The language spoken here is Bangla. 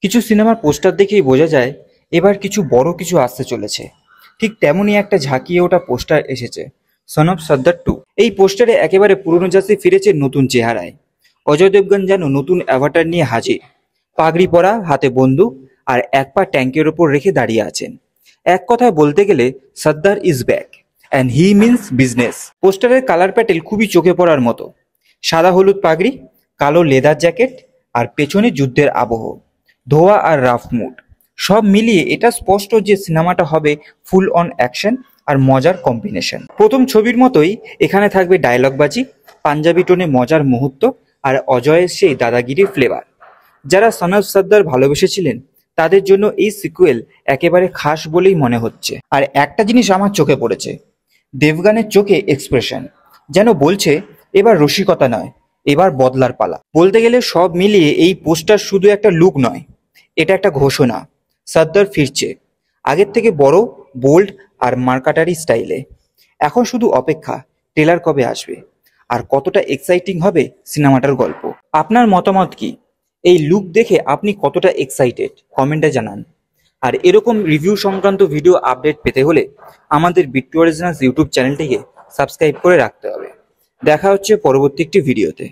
কিছু সিনেমার পোস্টার দেখেই বোঝা যায় এবার কিছু বড় কিছু আসতে চলেছে। ঠিক তেমনই একটা ঝাঁকিয়ে ওঠা পোস্টার এসেছে সন অফ সর্দার 2। এই পোস্টারে একেবারে পুরনো জাসি ফিরেছে নতুন চেহারায়। অজয় দেবগন যেন নতুন অ্যাভাটার নিয়ে হাজির, পাগড়ি পরা, হাতে বন্দুক আর এক পা ট্যাঙ্কের ওপর রেখে দাঁড়িয়ে আছেন। এক কথায় বলতে গেলে Sardar is back and he means business. পোস্টারের কালার প্যাটেল খুবই চোখে পড়ার মতো। সাদা হলুদ পাগড়ি, কালো লেদার জ্যাকেট আর পেছনে যুদ্ধের আবহ, ধোয়া আর রাফ মুড, সব মিলিয়ে এটা স্পষ্ট যে সিনেমাটা হবে ফুল অন অ্যাকশন আর মজার কম্বিনেশন। প্রথম ছবির মতোই এখানে থাকবে ডায়লগবাজি, পাঞ্জাবি টোনে মজার মুহূর্ত আর অজয়ের সেই দাদাগিরির ফ্লেভার। যারা সন অফ সর্দার ভালোবেসেছিলেন তাদের জন্য এই সিকুয়েল একেবারে খাস বলেই মনে হচ্ছে। আর একটা জিনিস আমার চোখে পড়েছে, দেবগানের চোখে এক্সপ্রেশন যেন বলছে এবার রসিকতা নয়, এবার বদলার পালা। বলতে গেলে সব মিলিয়ে এই পোস্টার শুধু একটা লুক নয়, এটা একটা ঘোষণা। সর্দার ফিরছে, আগের থেকে বড়, বোল্ড আর মার্কাটারি স্টাইলে। এখন শুধু অপেক্ষা ট্রেলার কবে আসবে আর কতটা এক্সাইটিং হবে সিনেমাটার গল্প। আপনার মতামত কি? এই লুক দেখে আপনি কতটা এক্সাইটেড কমেন্টে জানান। আর এরকম রিভিউ সংক্রান্ত ভিডিও আপডেট পেতে হলে আমাদের বিট্টু অরিজিনালস ইউটিউব চ্যানেলটিকে সাবস্ক্রাইব করে রাখতে হবে। দেখা হচ্ছে পরবর্তী একটি ভিডিওতে।